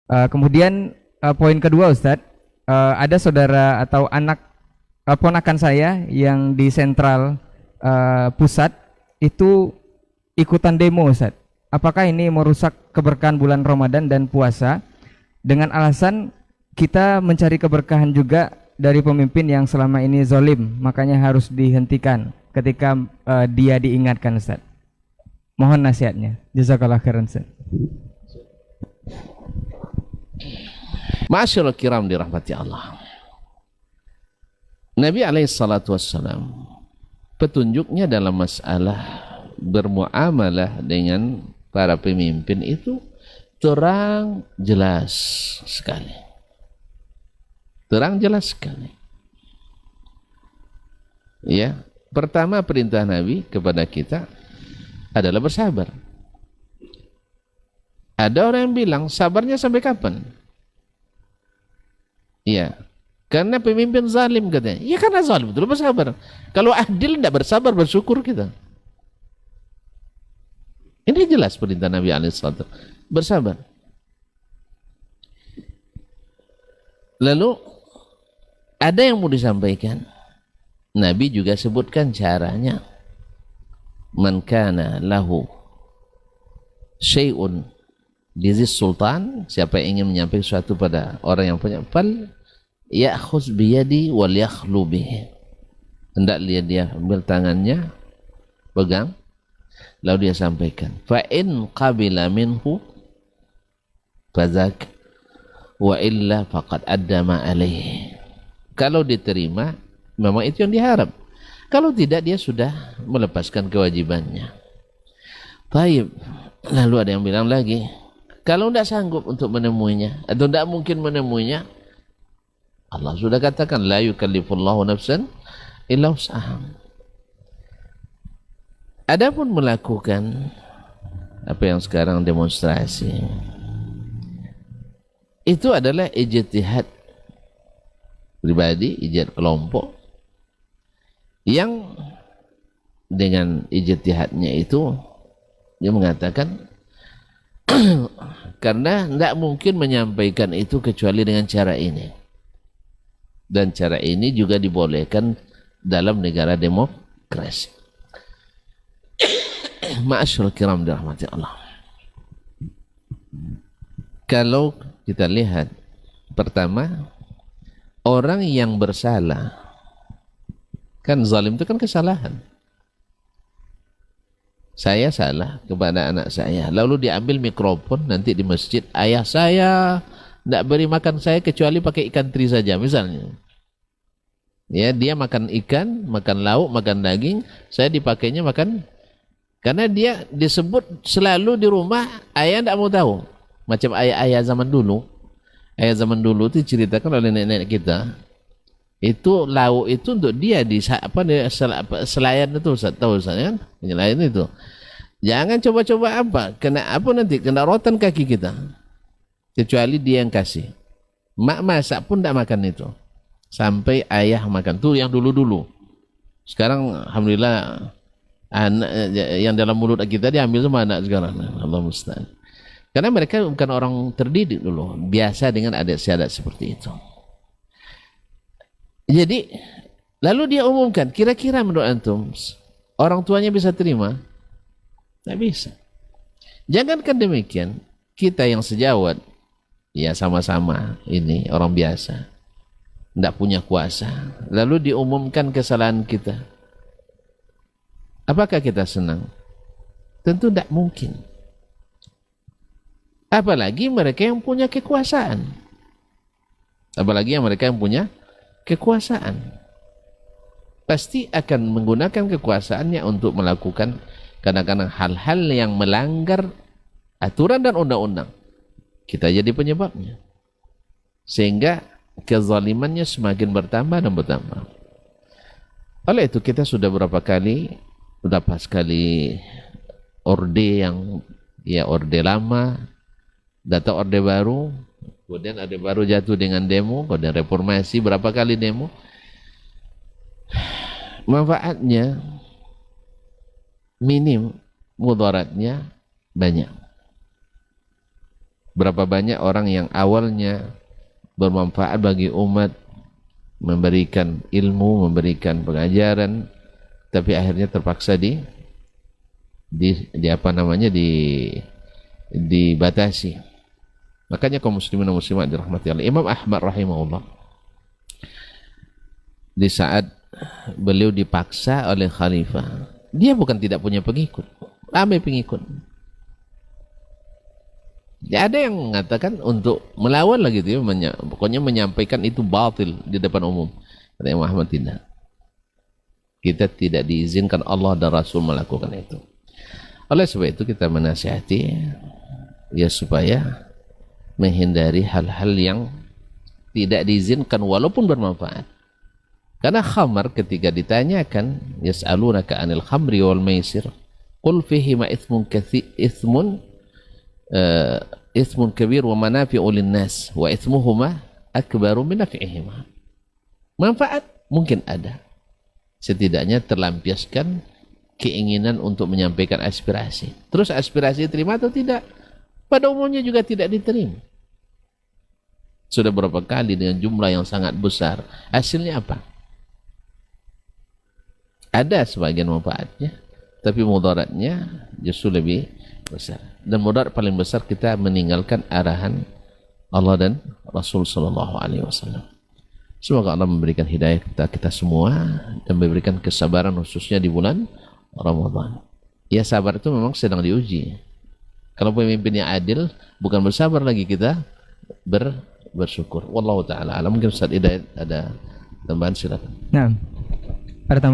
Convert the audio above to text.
Kemudian poin kedua Ustadz, ada saudara atau anak ponakan saya yang di sentral pusat itu ikutan demo Ustadz. Apakah ini merusak keberkahan bulan Ramadan dan puasa dengan alasan kita mencari keberkahan juga dari pemimpin yang selama ini zolim, makanya harus dihentikan ketika dia diingatkan Ustadz. Mohon nasihatnya. Jazakallah khairan Ustadz. Ma'asyiral kiram dirahmati Allah. Nabi alaihissalatu wassalam, petunjuknya dalam masalah bermuamalah dengan para pemimpin itu terang jelas sekali. Terang jelas sekali. Ya, pertama perintah Nabi kepada kita adalah bersabar. Ada orang yang bilang sabarnya sampai kapan? Iya, karena pemimpin zalim katanya. Ya karena zalim itu bersabar. Kalau adil tidak bersabar, bersyukur kita. Ini jelas perintah Nabi alaihissalam, bersabar. Lalu ada yang mau disampaikan. Nabi juga sebutkan caranya. Man kana lahu syai'un bizis sultan, siapa yang ingin menyampaikan sesuatu pada orang yang punya, fal ya'khuz biyadi wal yakhlu bihi, hendaklah dia ambil tangannya, pegang, lalu dia sampaikan. Fa in qabila minhu fazak wa illa faqad addama alaihi. Kalau diterima memang itu yang diharap, kalau tidak dia sudah melepaskan kewajibannya. Baik, lalu ada yang bilang lagi, kalau tidak sanggup untuk menemuinya atau tidak mungkin menemuinya, Allah sudah katakan la yukallifullahu nafsan illa wus'aha. Adapun melakukan apa yang sekarang demonstrasi, itu adalah ijtihad pribadi, ijtihad kelompok yang dengan ijtihadnya itu dia mengatakan karena tidak mungkin menyampaikan itu kecuali dengan cara ini, dan cara ini juga dibolehkan dalam negara demokrasi. Ma'asyiral kiram dirahmati Allah. Kalau kita lihat, pertama, orang yang bersalah, kan zalim itu kan kesalahan. Saya salah kepada anak saya, lalu diambil mikrofon nanti di masjid, ayah saya tidak beri makan saya kecuali pakai ikan teri saja misalnya. Ya, dia makan ikan, makan lauk, makan daging, saya dipakainya makan, karena dia disebut selalu di rumah, ayah tidak mau tahu. Macam ayah-ayah zaman dulu. Ayah zaman dulu itu ceritakan oleh nenek-nenek kita. Itu lauk itu untuk dia di apa selayan itu, tahu saya kan? Penyelayan itu. Jangan coba-coba apa, kena apa nanti, kena rotan kaki kita. Kecuali dia yang kasih. Mak masak pun tidak makan itu. Sampai ayah makan. Tuh yang dulu-dulu. Sekarang alhamdulillah anak yang dalam mulut kita diambil sama anak sekarang. Allah musta'an. Karena mereka bukan orang terdidik dulu, biasa dengan adat istiadat seperti itu. Jadi lalu dia umumkan, kira-kira menurut antum orang tuanya bisa terima? Tidak bisa. Jangankan demikian, kita yang sejawat, ya sama-sama ini orang biasa, tidak punya kuasa, lalu diumumkan kesalahan kita, apakah kita senang? Tentu tidak mungkin. Apalagi mereka yang punya kekuasaan. Apalagi yang mereka yang punya kekuasaan. Pasti akan menggunakan kekuasaannya untuk melakukan kadang-kadang hal-hal yang melanggar aturan dan undang-undang. Kita jadi penyebabnya. Sehingga kezalimannya semakin bertambah dan bertambah. Oleh itu kita sudah berapa sekali orde yang ya orde lama, datang orde baru, kemudian orde baru jatuh dengan demo, kemudian reformasi, berapa kali demo. Manfaatnya minim, mudaratnya banyak. Berapa banyak orang yang awalnya bermanfaat bagi umat, memberikan ilmu, memberikan pengajaran, tapi akhirnya terpaksa dibatasi. Makanya kaum muslimin dan muslimat dirahmati Allah. Imam Ahmad rahimahullah, di saat beliau dipaksa oleh khalifah, dia bukan tidak punya pengikut, ramai pengikut. Ya, ada yang mengatakan untuk melawan lagi gitu ya, pokoknya menyampaikan itu batil di depan umum. Kata Imam Ahmad, tidak. Kita tidak diizinkan Allah dan Rasul melakukan itu. Oleh sebab itu kita menasihati ya supaya menghindari hal-hal yang tidak diizinkan walaupun bermanfaat. Karena khamar ketika ditanyakan, yas'alunaka 'anil khamri wal maisir, qul fihima ithmun kabir wa manafi'u lin-nas wa ithmuhuma akbaru min naf'ihima. Manfaat mungkin ada. Setidaknya terlampiaskan keinginan untuk menyampaikan aspirasi. Terus aspirasi diterima atau tidak? Pada umumnya juga tidak diterima. Sudah berapa kali dengan jumlah yang sangat besar. Hasilnya apa? Ada sebagian manfaatnya, tapi mudaratnya justru lebih besar. Dan mudarat paling besar kita meninggalkan arahan Allah dan Rasul sallallahu alaihi wasallam. Semoga Allah memberikan hidayah kita semua dan memberikan kesabaran khususnya di bulan Ramadan. Ya, sabar itu memang sedang diuji. Kalau pemimpinnya adil, bukan bersabar lagi kita bersyukur. Wallahu taala alam. Mungkin Ustaz Hidayat ada tambahan, silakan. Nah, pada